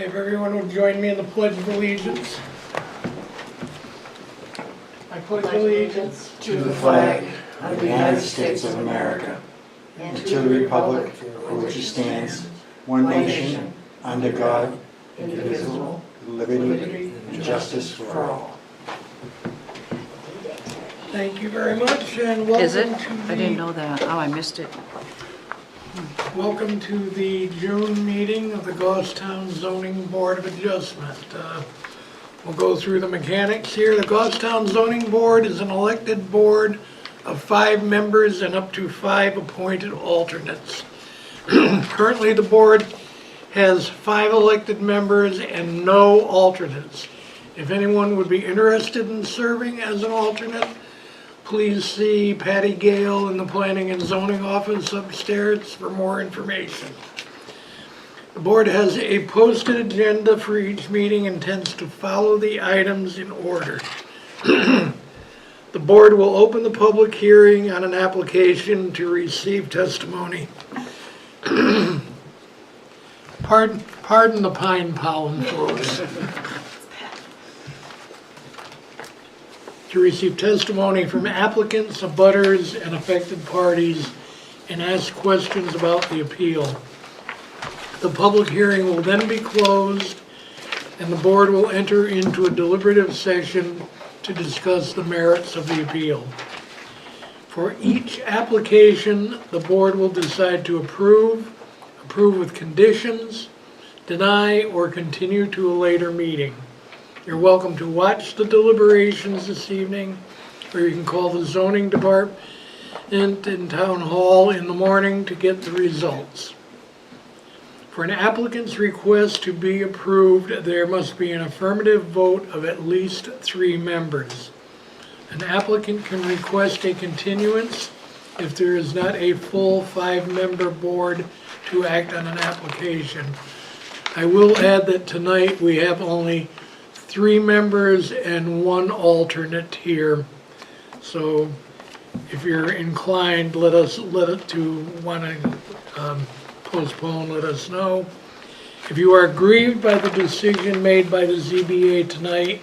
If everyone would join me in the Pledge of Allegiance. I pledge allegiance to the flag of the United States of America and to the republic for which it stands, one nation, under God, indivisible, with liberty and justice for all. Thank you very much, and welcome Is it? to the, I didn't know that. Oh, I missed it. Welcome to the June meeting of the Goffstown Zoning Board of Adjustment. We'll go through the mechanics here. The Goffstown Zoning Board is an elected board of 5 members and up to 5 appointed alternates. Currently, the board has 5 elected members and no alternates. If anyone would be interested in serving as an alternate, please see Patty Gale in the Planning and Zoning office upstairs for more information. The board has a posted agenda for each meeting and tends to follow the items in order. The board will open the public hearing on an application to receive testimony. Pardon the pine pollen, folks. To receive testimony from applicants, abutters, and affected parties, and ask questions about the appeal. The public hearing will then be closed, and the board will enter into a deliberative session to discuss the merits of the appeal. For each application, the board will decide to approve with conditions, deny, or continue to a later meeting. You're welcome to watch the deliberations this evening, or you can call the zoning department in town hall in the morning to get the results. For an applicant's request to be approved, there must be an affirmative vote of at least 3 members. An applicant can request a continuance if there is not a full 5-member board to act on an application. I will add that tonight we have only 3 members and 1 alternate here. So if you're inclined, want to postpone, let us know. If you are aggrieved by the decision made by the ZBA tonight,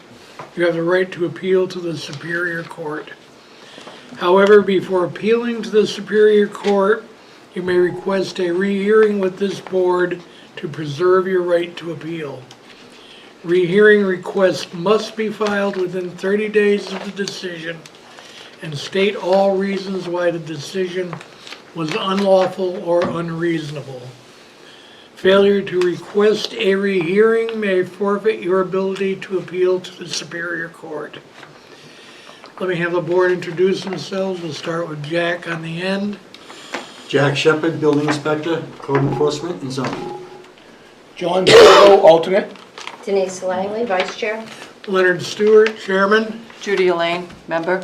you have the right to appeal to the Superior Court. However, before appealing to the Superior Court, you may request a rehearing with this board to preserve your right to appeal. Rehearing requests must be filed within 30 days of the decision and state all reasons why the decision was unlawful or unreasonable. Failure to request a rehearing may forfeit your ability to appeal to the Superior Court. Let me have the board introduce themselves. We'll start with Jack on the end. Jack Shepard, Building Inspector, Code Enforcement and Zoning. John Borgo, alternate. Denise Langley, Vice Chair. Leonard Stewart, Chairman. Judy Elaine, member.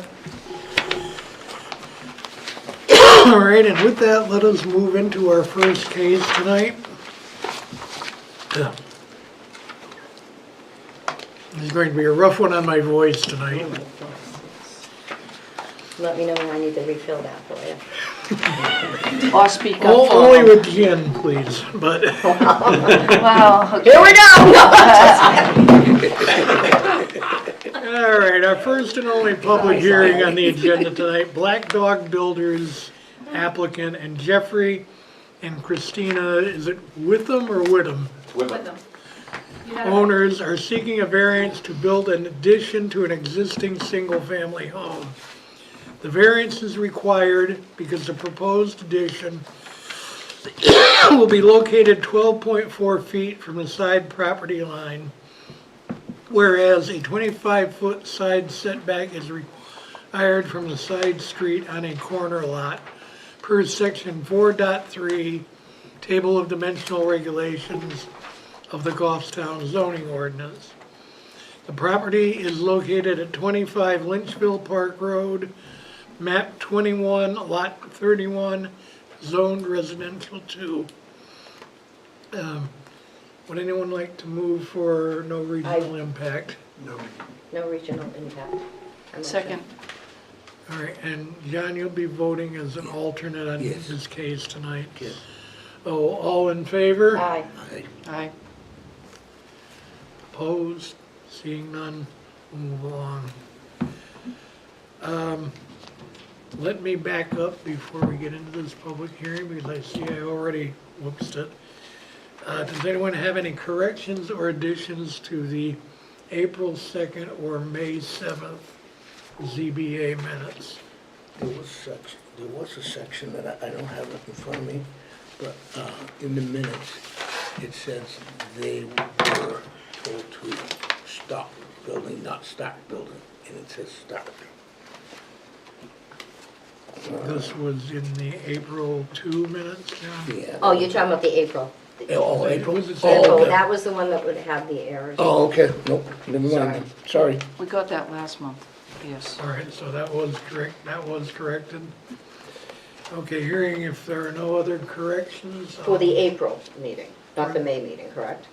All right, and with that, let us move into our first case tonight. This is going to be a rough one on my voice tonight. Let me know when I need to refill that for you. Or speak up for Only them. with gin, please, but. Wow. Here we go! All right, our first and only public hearing on the agenda tonight, Black Dog Builders applicant and Jeffrey and Christina, is it Witham or Whittam? Owners are seeking a variance to build an addition to an existing single-family home. The variance is required because the proposed addition will be located 12.4 feet from the side property line, whereas a 25-foot side setback is required from the side street on a corner lot per section 4.3 Table of Dimensional Regulations of the Goffstown zoning ordinance. The property is located at 25 Lynchville Park Road, map 21, lot 31, zoned residential 2. Would anyone like to move for no regional impact? No regional impact. I'm not Second. All right, and John, you'll be voting as an alternate on Yes. this case tonight. Yes. Oh, all in favor? sure. Aye. Aye. Opposed? Seeing none, we'll move along. Let me back up before we get into this public hearing, because I see I already whoopsed it. Does anyone have any corrections or additions to the April 2nd or May 7th ZBA minutes? There was a section that I don't have it in front of me, but in the minutes, it says they were told to stop building, not start building, and it says start. This was in the April 2 minutes, John? Yeah. Oh, you're talking about the April. Oh, April? Was it Oh, April, okay. that was the one that would have the errors. Oh, okay, nope, never mind, sorry. We got that last month, yes. All right, so that was correct, that was corrected. Okay, hearing if there are no other corrections. For the April meeting, not the May meeting, correct?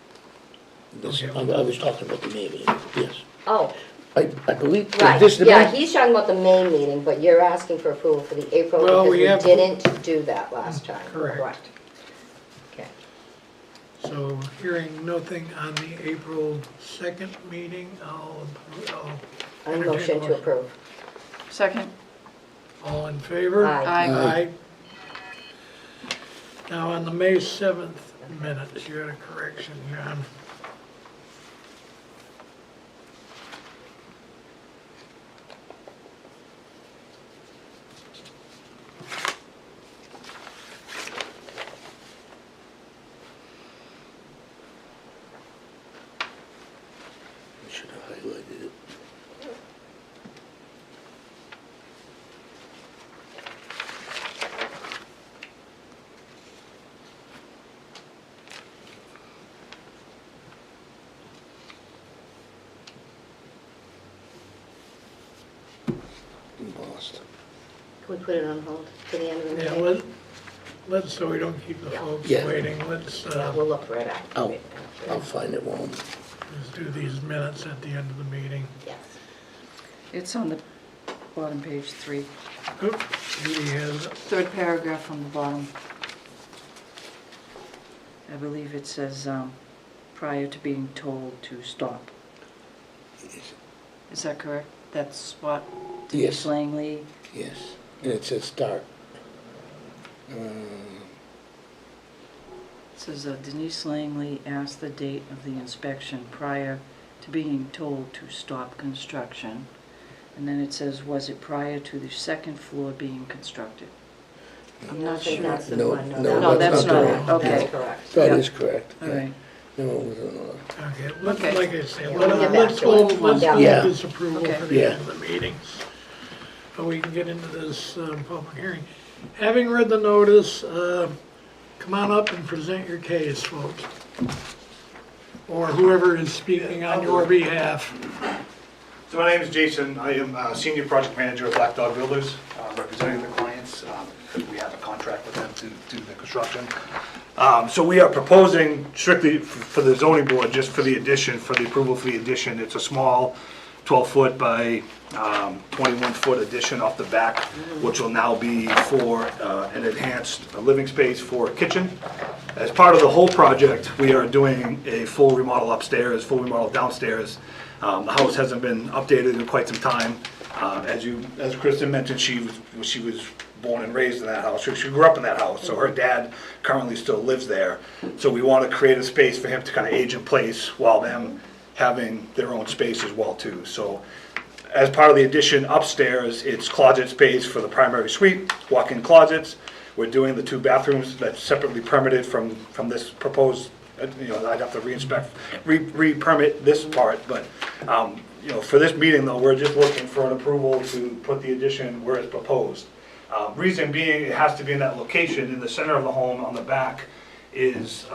This- Okay. I was talking about the May meeting, yes. Oh, I believe, is right, this the yeah, May? he's talking about the May meeting, but you're asking for approval for the April Well, because we we have- didn't do that last time. Correct. Okay. So hearing nothing on the April 2nd meeting, I'll I entertain a motion to approve. Second? All in favor? Aye. Aye. Now, on the May 7th minutes, you had a correction, John. I should have highlighted it. Lost. Can we put it on hold to the end of the Yeah, meeting? let's, so we don't keep the folks Yeah. waiting, let's Yeah, we'll look for it after. Oh. I'll find it one. let's do these minutes at the end of the meeting. Yes. It's on the bottom page 3. Oop, Judy has it. Third paragraph from the bottom. I believe it says, prior to being told to stop. Is that correct? That's what Yes. Denise Langley, Yes, and it says start. it says Denise Langley asked the date of the inspection prior to being told to stop construction. And then it says, was it prior to the second floor being constructed? I'm I not think sure. that's the No, one. no, No, that's not not the it. one. Okay. That's correct. That Yeah. is correct. All yeah. right. No, it was another. Okay, Okay. like I said, Yeah, we'll get back let's to it. hold, let's Yeah. hold Yeah. this approval Okay. for the Yeah. end of the meeting. But we can get into this public hearing. Having read the notice, come on up and present your case, folks. Or whoever is speaking on your behalf. So my name is Jason. I am Senior Project Manager of Black Dog Builders, representing the clients, because we have a contract with them to do the construction. So we are proposing strictly for the zoning board, just for the addition, for the approval for the addition. It's a small 12-foot by 21-foot addition off the back, which will now be for an enhanced living space for a kitchen. As part of the whole project, we are doing a full remodel upstairs, full remodel downstairs. The house hasn't been updated in quite some time. As Kristen mentioned, she was born and raised in that house. She grew up in that house, so her dad currently still lives there. So we want to create a space for him to kind of age in place while them having their own space as well too. So as part of the addition upstairs, it's closet space for the primary suite, walk-in closets. We're doing the 2 bathrooms that's separately permitted from this proposed, I'd have to re-permit this part, but, for this meeting though, we're just looking for an approval to put the addition where it's proposed. Reason being, it has to be in that location, in the center of the home on the back is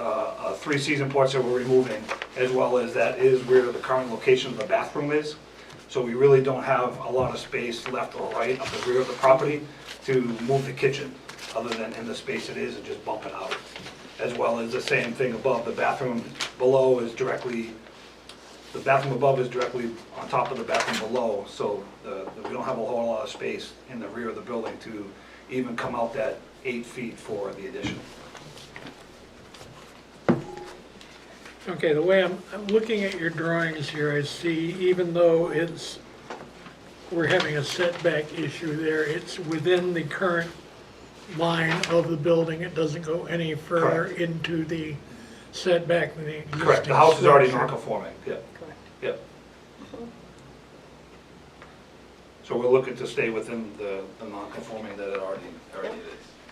3 season ports that we're removing, as well as that is where the current location of the bathroom is. So we really don't have a lot of space left or right up the rear of the property to move the kitchen, other than in the space it is and just bump it out. As well as the same thing above, the bathroom below is directly, the bathroom above is directly on top of the bathroom below, so we don't have a whole lot of space in the rear of the building to even come out that 8 feet for the addition. Okay, the way I'm looking at your drawings here, I see even though we're having a setback issue there, it's within the current line of the building. It doesn't go any further Correct. into the setback than the existing Correct, the house is already structure. non-conforming, yep, Correct. yep. So we're looking to stay within the non-conforming that it already is,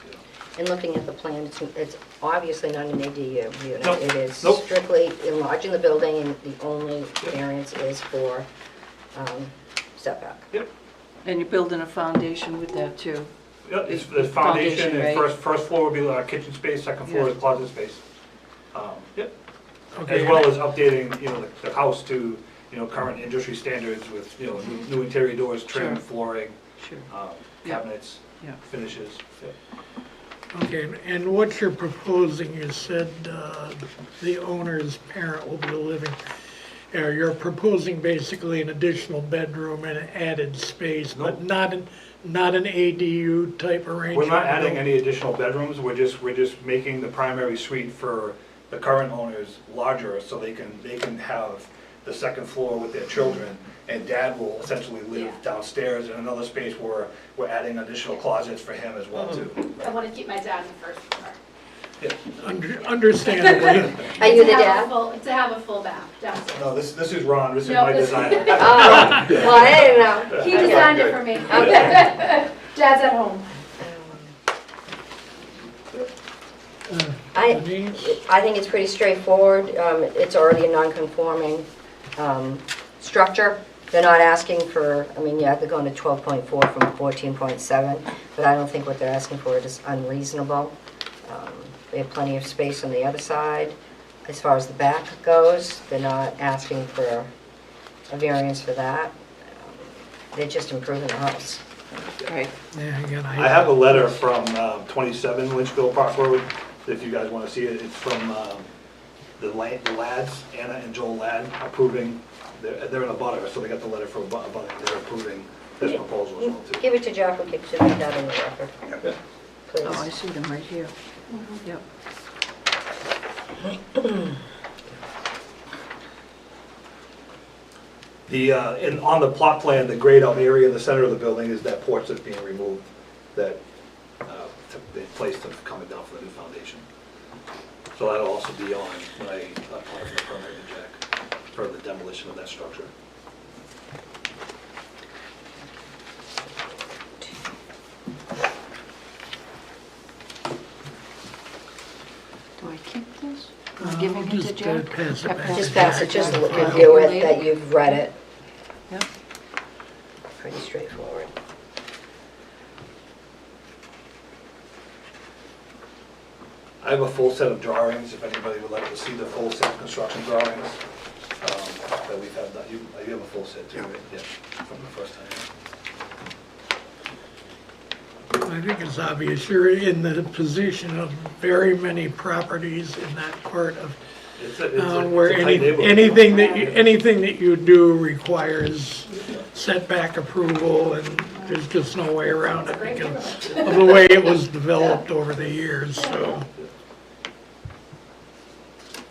you know. And looking at the plan, it's obviously not an ADU unit. Nope. It is Nope. strictly enlarging the building, and the only variance is for setback. Yep, And you're building a foundation with that too. yep, it's the It's foundation, foundation, and right? first floor will be our kitchen space, second floor Yeah. is closet space. Yep, Okay, as well as updating, you know, the house to, you know, current industry standards with, you know, new interior doors, trim, Sure. flooring, Sure. Yeah. cabinets, Yeah. finishes, yep. Okay, and what you're proposing, you said the owner's parent will be living. You're proposing basically an additional bedroom and an added space, but not an ADU type arrangement? We're not adding any additional bedrooms, we're just making the primary suite for the current owners larger, so they can have the second floor with their children, and dad will essentially live downstairs in another space where we're adding additional closets for him as well too. I want to keep my dad in the first floor. Yeah. Understandably. Are you the To have a dad? to have a full bath downstairs. No, this is Ron, this is No, my this- design. Oh, well, I didn't know. He designed it for me. Okay. Dad's at home. Denise? I think it's pretty straightforward. It's already a non-conforming structure. They're not asking for, I mean, yeah, they're going to 12.4 from 14.7, but I don't think what they're asking for is unreasonable. They have plenty of space on the other side. As far as the back goes, they're not asking for a variance for that. They're just improving the house. Right. Yeah, again, I have a letter from 27 Lynchville Park Road, if you guys want to see it. It's from the Lads, Anna and Joel Ladd, approving, they're in a butter, so they got the letter from a butter, they're approving this proposal as well too. Give it to Jack, we can submit that in the record, Yeah. please. Oh, I see them right here. Yep. On the plot plan, the grayed out area in the center of the building is that porch that's being removed, that they placed coming down for the new foundation. So that'll also be on when I apply for the permit to Jack for the demolition of that structure. Do I keep this? Am I giving it to Just Jack? pass it back. Just pass it, just review it, that you've read it. Yep. Pretty straightforward. I have a full set of drawings, if anybody would like to see the full set of construction drawings that we've had done. You have a full set too, right? Yeah, from the first time. I think it's obvious, you're in the position of very many properties in that part of It's a town where tight neighborhood. anything that you do requires setback approval, and there's just no way around it because of the way it was developed over the years, so.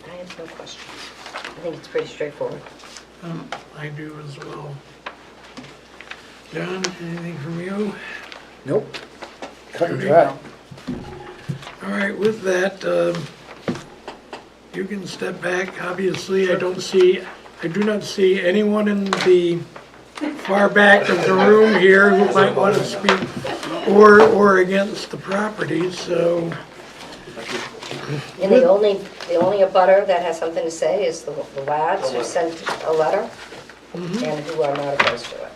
I have no questions. I think it's pretty straightforward. I do as well. John, anything from you? Nope. Cut and dry. All right, with that, you can step back. Obviously, I do not see anyone in the far back of the room here who might want to speak or against the property, so. And the only abutter that has something to say is the lads who sent a letter and who are not opposed to it.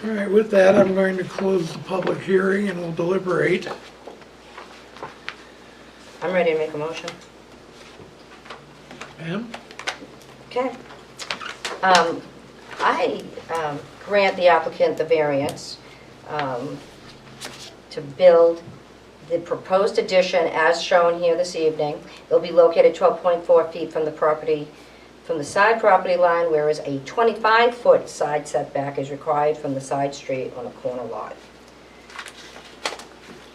All right, with that, I'm going to close the public hearing and we'll deliberate. I'm ready to make a motion. Pam? Okay. I grant the applicant the variance to build the proposed addition as shown here this evening. It'll be located 12.4 feet from the property, from the side property line, whereas a 25-foot side setback is required from the side street on a corner lot.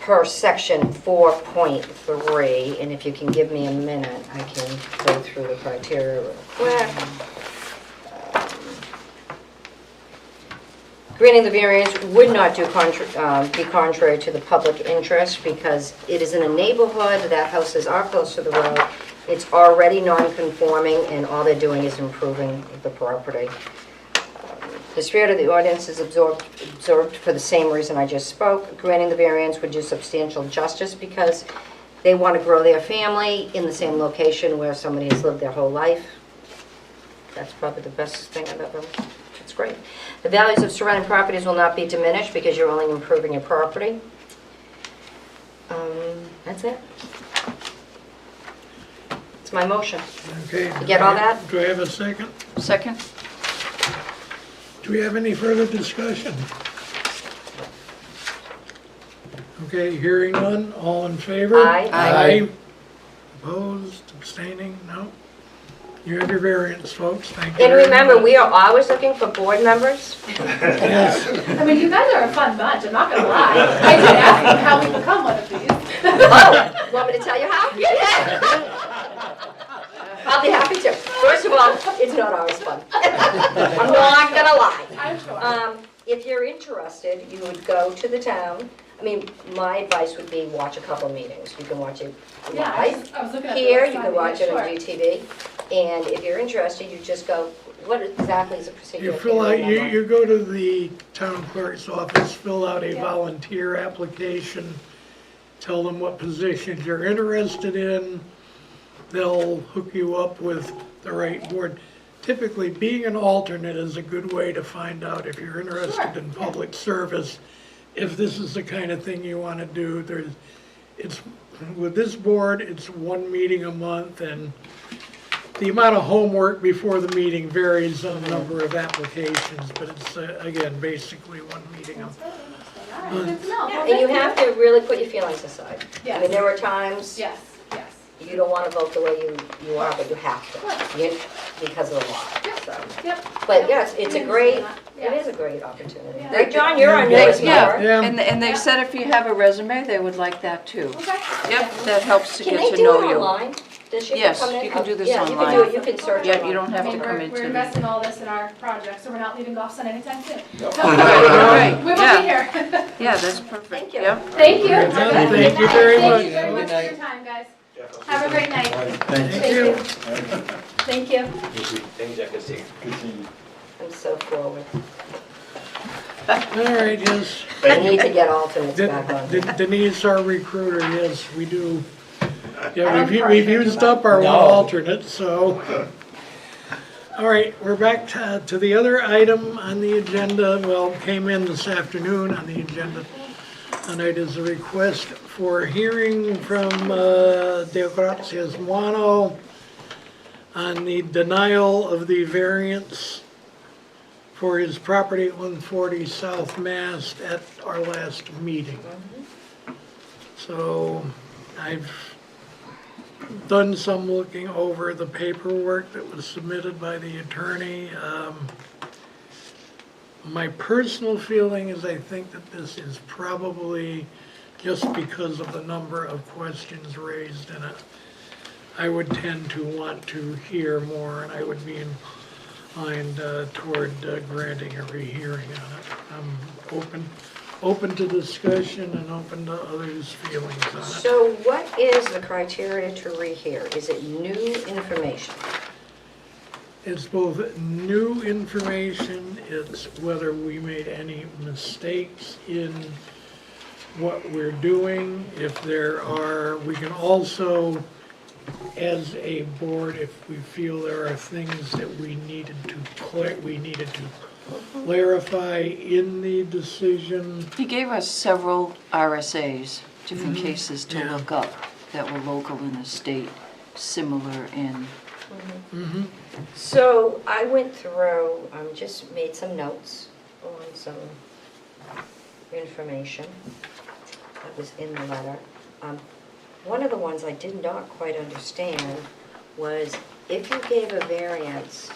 per section 4.3, and if you can give me a minute, I can go through the criteria real quick. Granting the variance would not be contrary to the public interest because it is in a neighborhood, that houses are close to the road, it's already non-conforming, and all they're doing is improving the property. The spirit of the ordinance is absorbed for the same reason I just spoke. Granting the variance would do substantial justice because they want to grow their family in the same location where somebody has lived their whole life. That's probably the best thing I've ever, that's great. The values of surrounding properties will not be diminished because you're only improving your property. That's it. It's my motion. Okay. You get all that? Do I have a second? Second? Do we have any further discussion? Okay, hearing none, all in favor? Aye. Aye. Opposed, abstaining, no? You have your variance, folks, thank you. And very remember, much. we are always looking for board members. Yes, I mean, you guys are a fun bunch, I'm not gonna lie. I did ask you how we become one of these. Oh, want me to tell you how? Yeah. I'll be happy to. First of all, it's not always fun. I'm not gonna lie. I'm sure. If you're interested, you would go to the town. I mean, my advice would be watch a couple meetings. You can watch it Yeah, live I was looking at the here, you website, can watch yeah, it on sure. GTV. And if you're interested, you just go, what exactly is the procedure? you I fill can't out, you, remember. you go to the town clerk's office, fill out a Yeah. volunteer application, tell them what positions you're interested in, they'll hook you up with the right board. Typically, being an alternate is a good way to find out if you're interested Sure, in yeah. public service. If this is the kind of thing you want to do, it's, with this board, it's one meeting a month, and the amount of homework before the meeting varies on the number of applications, but it's, again, basically one meeting a month. All right, good to know. Well, And you thank have to really put your feelings aside. I Yes. mean, there are times Yes, yes. you don't want to vote the way you are, but you have to, because of the law, so. Yep. But yes, it's a We great, understand that. it Yes. is a great opportunity. Yeah. Right, John, you're on yours Yeah, more. Yeah. and they said if you have a resume, they would like that too. Okay. Yep, that helps to Can get they to do know it you. online? Does she Yes, come in? you can do this Yeah, you can online. do it, you can search Yeah, online. you don't have I to mean, come we're into the. investing all this in our project, so we're not leaving Gulf Sun anytime soon. Right, We will yeah. be here. Yeah, that's perfect. Thank you. Yeah. Thank you. Very Have a good. good Thank you night. very Thank much. you very much for your time, guys. Have a great night. Thank you. Thank you. I'm so forward. All right, yes. I need to get alternates back on. Denise, our recruiter, yes, we do. Yeah, I'm we've used up our one alternate, so. All right, we're back to the other item on the agenda, well, came in this afternoon on the agenda. Tonight is a request for a hearing from Deogracias Moano on the denial of the variance for his property at 140 South Mast at our last meeting. So I've done some looking over the paperwork that was submitted by the attorney. My personal feeling is I think that this is probably just because of the number of questions raised in it. I would tend to want to hear more, and I would be inclined toward granting a rehearing on it. I'm open to discussion and open to others' feelings on it. So what is the criteria to rehear? Is it new information? It's both new information, it's whether we made any mistakes in what we're doing. If there are, we can also, as a board, if we feel there are things that we needed to clarify in the decision. He gave us several RSAs, different cases to Yeah. look up that were local in the state, similar in. So I went through, just made some notes on some information that was in the letter. One of the ones I did not quite understand was if you gave a variance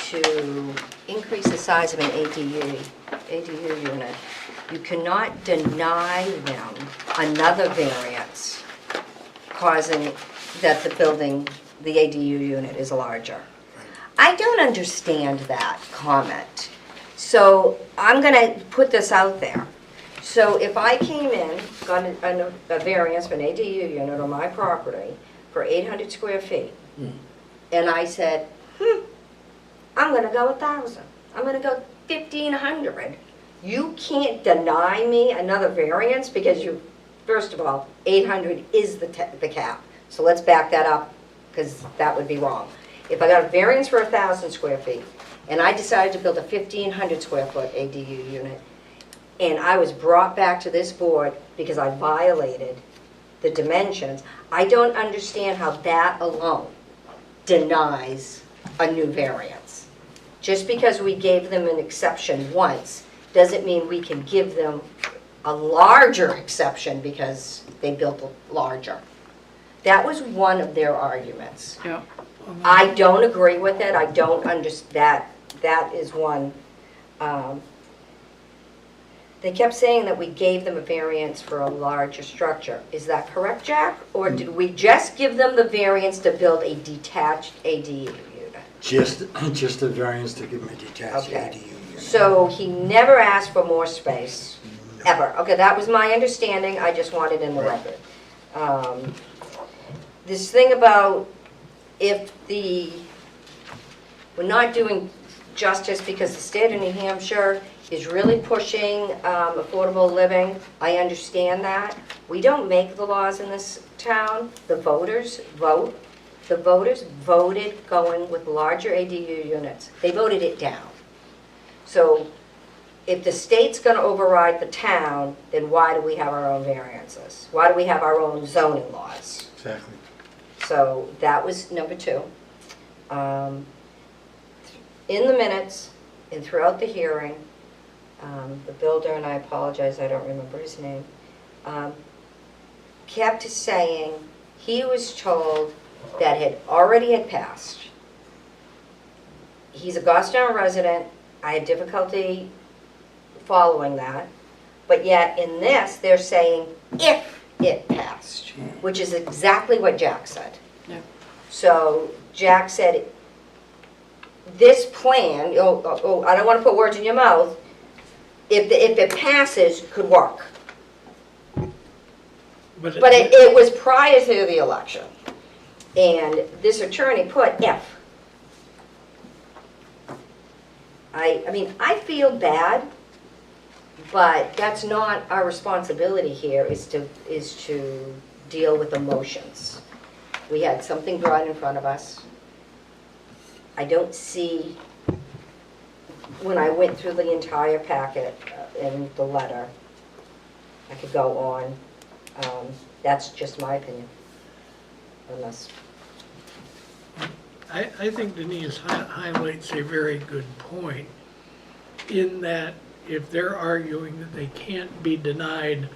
to increase the size of an ADU unit, You cannot deny them another variance causing that the building, the ADU unit is larger. I don't understand that comment. So I'm gonna put this out there. So if I came in, got a variance for an ADU unit on my property for 800 square feet, and I said, I'm gonna go 1,000, I'm gonna go 1,500. You can't deny me another variance because you, first of all, 800 is the cap. So let's back that up, because that would be wrong. If I got a variance for 1,000 square feet, and I decided to build a 1,500 square foot ADU unit, and I was brought back to this board because I violated the dimensions, I don't understand how that alone denies a new variance. Just because we gave them an exception once, doesn't mean we can give them a larger exception because they built larger. That was one of their arguments. Yeah. I don't agree with it, I don't understand, that is one. They kept saying that we gave them a variance for a larger structure. Is that correct, Jack? Or did we just give them the variance to build a detached ADU unit? Just a variance to give them a detached Okay. ADU unit. So he never asked for more space, ever. Okay, that was my understanding, I just wanted in the record. This thing about if we're not doing justice because the state of New Hampshire is really pushing affordable living, I understand that. We don't make the laws in this town, the voters vote. The voters voted going with larger ADU units. They voted it down. So if the state's gonna override the town, then why do we have our own variances? Why do we have our own zoning laws? Exactly. So that was number 2. In the minutes and throughout the hearing, the builder, and I apologize, I don't remember his name, kept saying he was told that it already had passed. He's a Goffstown resident. I had difficulty following that. But yet in this, they're saying if it passed, which is exactly what Jack said. Yeah. So Jack said, this plan, I don't want to put words in your mouth, if it passes, could work. But it was prior to the election. And this attorney put if. I mean, I feel bad, but that's not our responsibility here, is to deal with emotions. We had something brought in front of us. I don't see, when I went through the entire packet in the letter, I could go on. That's just my opinion. Unless. I think Denise highlights a very good point in that if they're arguing that they can't be denied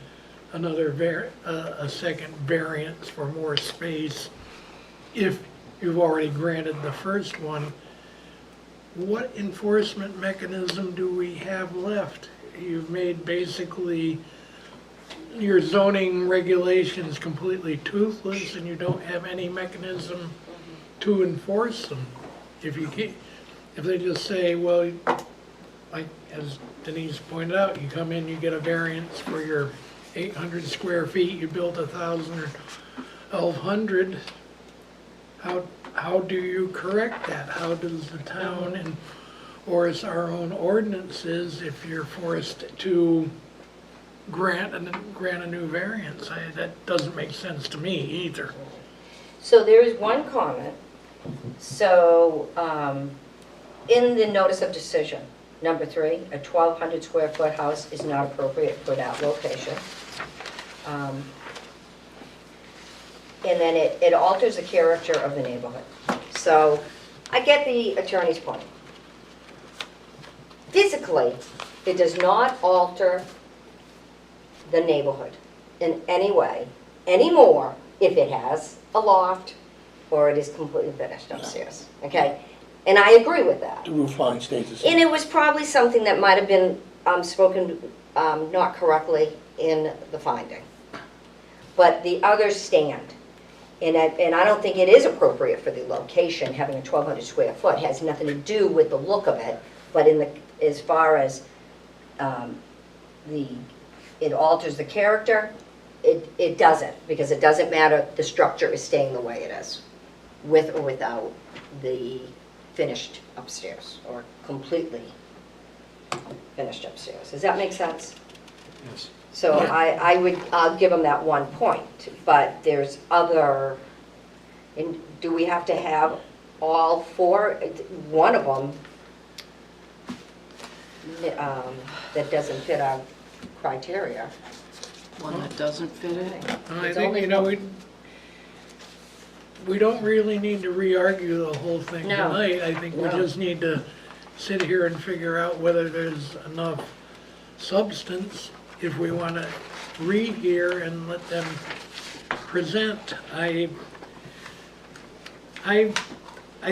a second variance for more space if you've already granted the first one, what enforcement mechanism do we have left? You've made basically your zoning regulations completely toothless and you don't have any mechanism to enforce them. If they just say, well, like as Denise pointed out, you come in, you get a variance for your 800 square feet, you built 1,000 or 1,200, how do you correct that? How does the town or as our own ordinances, if you're forced to grant a new variance? That doesn't make sense to me either. So there is one comment. So in the notice of decision, number 3, a 1,200 square foot house is not appropriate for that location. And then it alters the character of the neighborhood. So I get the attorney's point. Physically, it does not alter the neighborhood in any way anymore if it has a loft or it is completely finished upstairs, okay? And I agree with that. The roof line stays the same. And it was probably something that might have been spoken not correctly in the finding. But the others stand. And I don't think it is appropriate for the location, having a 1,200 square foot, has nothing to do with the look of it, but as far as it alters the character, it doesn't, because it doesn't matter, the structure is staying the way it is, with or without the finished upstairs, or completely finished upstairs. Does that make sense? Yes. So I'll give them that 1 point, but there's other, and do we have to have all 4? One of them that doesn't fit our criteria. One that doesn't fit it? I It's think, only- you know, we don't really need to re-argue the whole thing No. tonight. I think we No. just need to sit here and figure out whether there's enough substance if we want to rehear and let them present. I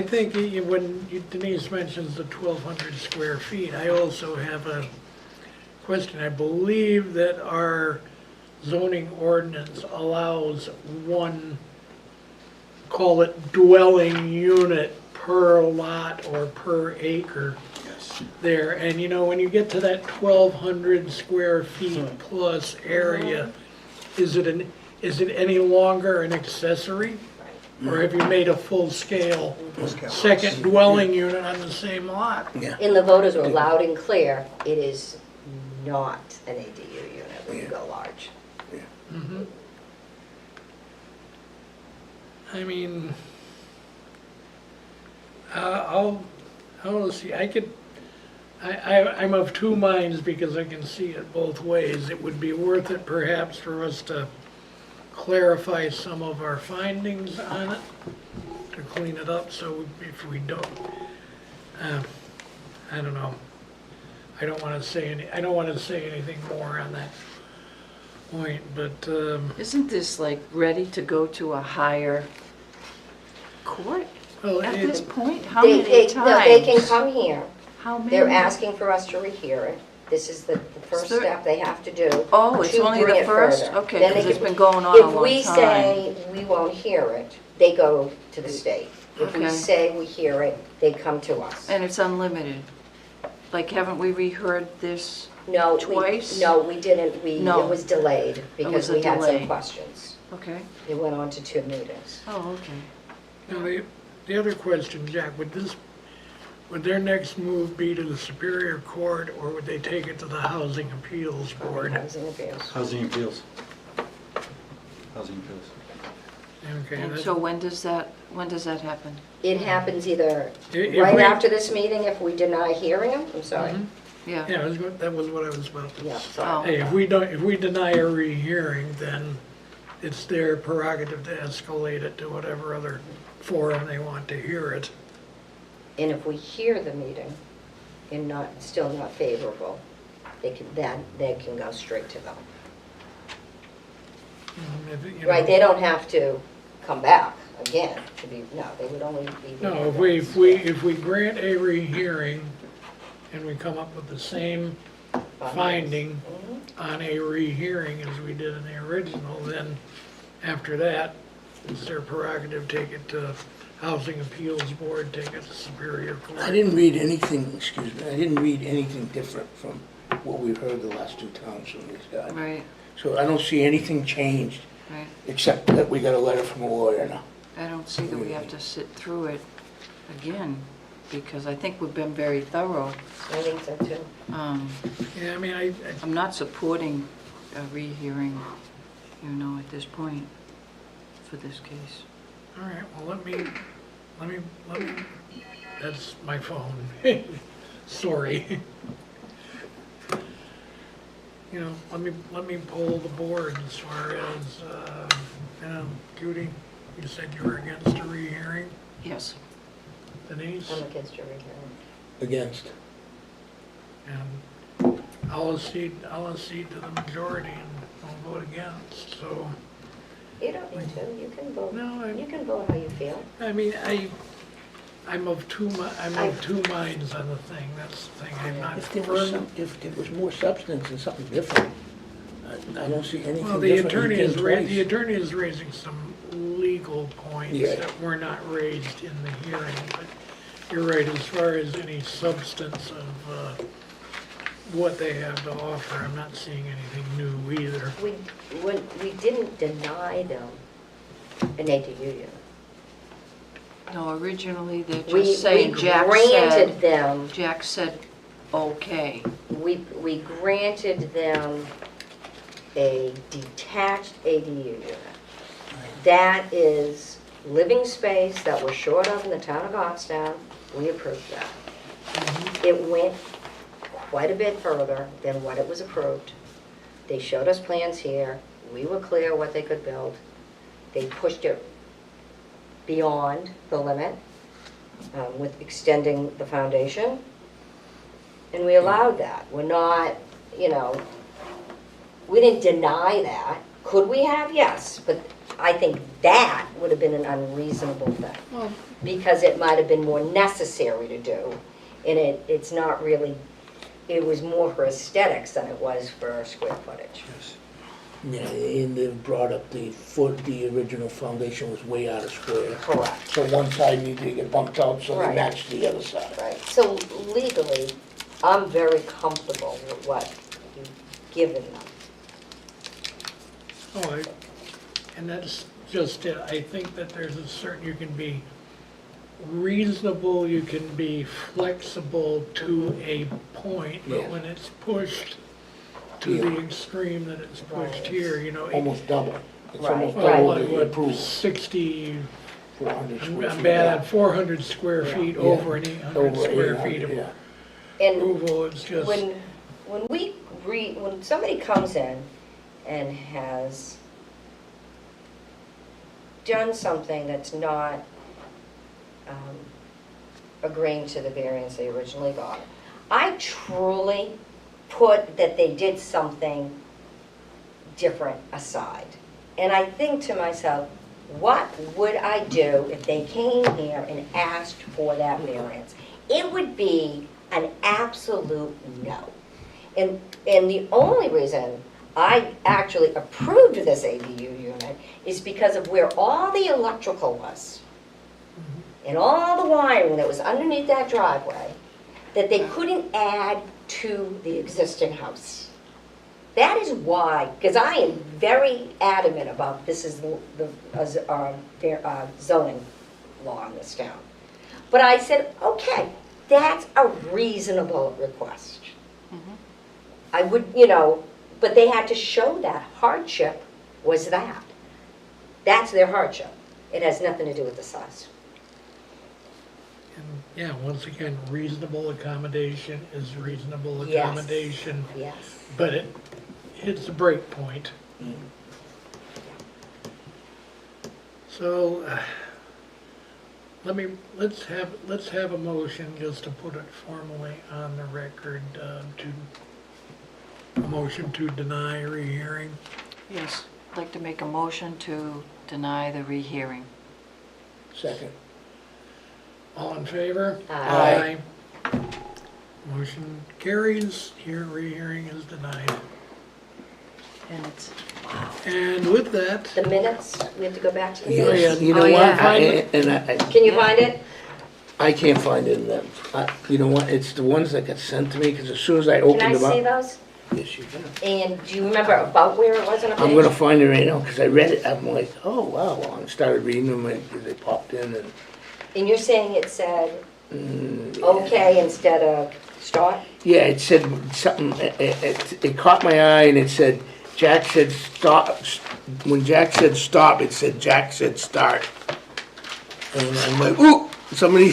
think when Denise mentions the 1,200 square feet, I also have a question. I believe that our zoning ordinance allows one, call it dwelling unit per lot or per acre Yes. there. And you know, when you get to that 1,200 square feet plus area, is it any longer an accessory? Or have you made a full-scale second dwelling unit on the same lot? Yeah. In the voters were loud and clear, it is not an ADU unit when you go large. I mean, I'll see, I'm of two minds because I can see it both ways. It would be worth it perhaps for us to clarify some of our findings on it, to clean it up, so if we don't, I don't know. I don't want to say anything more on that point, but, Isn't this like ready to go to a higher court well, at it- this point? How They many can times? come here. How many? They're asking for us to rehear it. This is the first Third- step they have to do. Oh, it's to only bring the it first? further. Okay, Then they 'cause it's can- been going on a long If we time. say we won't hear it, they go to the state. If we Okay. say we hear it, they come to us. And it's unlimited? Like, haven't we reheard this? No, Twice? No, we didn't. No. It was delayed because was a we had delay. some questions. Okay. It went on to 2 meetings. Oh, okay. Now, the other question, Jack, would their next move be to the Superior Court, or would they take it to the Housing Appeals Board? Housing appeals. Housing appeals. Housing appeals. Okay, And that's- so when does that happen? It happens either If right we- after this meeting if we deny hearing them. I'm sorry. Mhm. Yeah. Yeah, that was what I was about to Yeah, say. sorry. Hey, if we deny a rehearing, then it's their prerogative to escalate it to whatever other forum they want to hear it. And if we hear the meeting and still not favorable, they can go straight to them. If, you Right, know- they don't have to come back again they would only be. No, if we grant a rehearing and we come up with the same finding Mhm. on a rehearing as we did in the original, then after that, it's their prerogative, take it to Housing Appeals Board, take it to Superior Court. I didn't read anything, excuse me, I didn't read anything different from what we've heard the last 2 times from this guy. Right, So I don't see anything changed, right. except that we got a letter from a lawyer now. I don't see that we have to sit through it again, because I think we've been very thorough. I think so too. Yeah, I mean, I'm not supporting a rehearing, at this point for this case. all right, well, let me, that's my phone. Sorry. Let me poll the board as far as, Judy, you said you were against a rehearing, Yes. Denise? I'm against your rehearing. Against. And I'll accede to the majority and I'll vote against, so, You don't need to, you can vote. No, You can vote how you feel. I mean, I'm of two minds on the thing, that's the thing, I'm not If there was firm. if there was more substance and something different, I don't see anything Well, different. the attorney is raising some legal points Yeah. that were not raised in the hearing, but you're right, as far as any substance of, what they have to offer, I'm not seeing anything new either. We didn't deny them an ADU unit. No, originally they're We just saying, granted them, Jack said, okay. we granted them a detached ADU unit. That is living space that we're short of in the town of Goffstown. We approved that. It went quite a bit further than what it was approved. They showed us plans here. We were clear what they could build. They pushed it beyond the limit with extending the foundation. And we allowed that. We're not, we didn't deny that. Could we have? Yes. But I think that would have been an unreasonable thing. Because it might have been more necessary to do. And it's not really, it was more for aesthetics than it was for square footage. Yeah, and they brought up the original foundation was way out of square. Correct. So one side needed to get bumped out so they Right. matched the other side. Right. So legally, I'm very comfortable with what you've given them. And that's just it, I think that there's a certain, you can be reasonable, you can be flexible to a point, but Yeah. when it's pushed to the extreme that it's pushed Right. here, Almost double. It's Right, almost right. double what, the what, approved 60, 400 square I'm feet. bad at 400 square Yeah. feet Yeah. over an 800 Over square 800, feet of yeah. And approval, it's just, when when somebody comes in and has done something that's not agreeing to the variance they originally got, I truly put that they did something different aside. And I think to myself, what would I do if they came here and asked for that variance? It would be an absolute no. And the only reason I actually approved this ADU unit is because of where all the electrical was and all the wiring that was underneath that driveway that they couldn't add to the existing house. That is why, because I am very adamant about this is the zoning law in this town. But I said, okay, that's a reasonable request. I would, but they had to show that hardship was that. That's their hardship. It has nothing to do with the size. and yeah, once again, reasonable accommodation is reasonable Yes. accommodation, Yes. but it hits a break point. So, let's have a motion just to put it formally on the record, a motion to deny rehearing. Yes, I'd like to make a motion to deny the rehearing. Second. All in favor? Aye. Aye. Motion carries, here rehearing is denied. And it's, And with that, The minutes, we have to go back to the Oh, yeah. minutes. Yes, you know Oh, what? yeah. Can you find it? I can't find it in them. You know what, it's the ones that got sent to me, because as soon as I Can opened I them see up. those? Yes, you can. And do you remember about where it was on a page? I'm gonna find it right now, because I read it, I'm like, oh, wow, well, I started reading them, and they popped in, and, And you're saying it said yeah. okay instead of start? Yeah, it said something, it caught my eye, and it said, Jack said stop, when Jack said stop, it said Jack said start. And I'm like, ooh, somebody,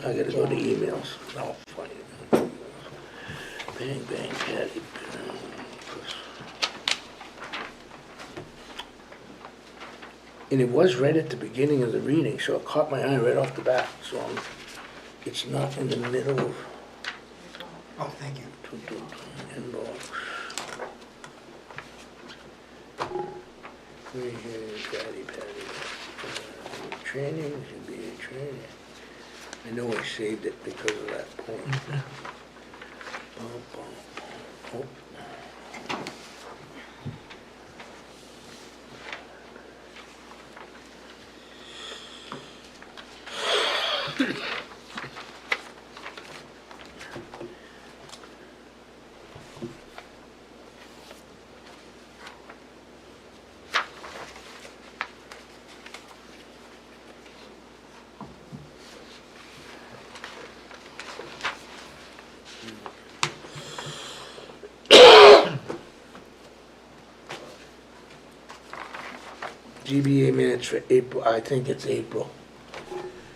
I gotta go to emails. No, find it. Bang, bang, Patty. And it was right at the beginning of the reading, so it caught my eye right off the bat, so it's not in the middle of. Oh, thank you. Inbox. We have Patty. Training, should be a training. I know I saved it because of that point. Bum, bum, bum. Oh. GBA minutes for April, I think it's April.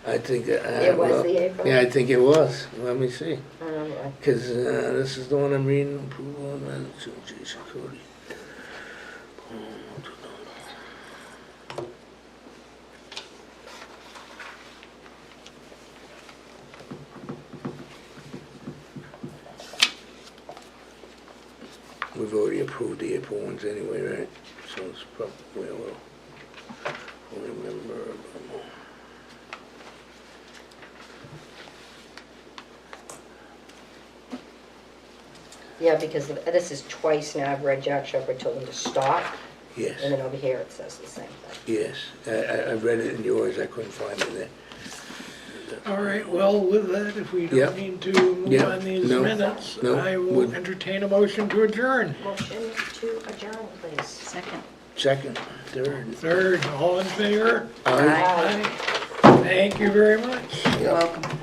I think. It was the April? Yeah, I think it was. Let me see. I Because this is the one I'm reading, approval of minutes, Jason Cody. We've already approved the April ones anyway, right? So it's probably a little, remember. Yeah, because this is twice now I've read Jack Shepherd told him to stop, Yes, and then over here it says the same thing. yes. I read it in yours, I couldn't find it there. All right, well, with that, if we Yep. don't need to move Yep. on these No. minutes, No. I will Would- entertain a motion to adjourn. Motion to adjourn, please. Second. Second, third. Third, all in favor? Aye. Aye. Aye. Thank you very much. You're welcome.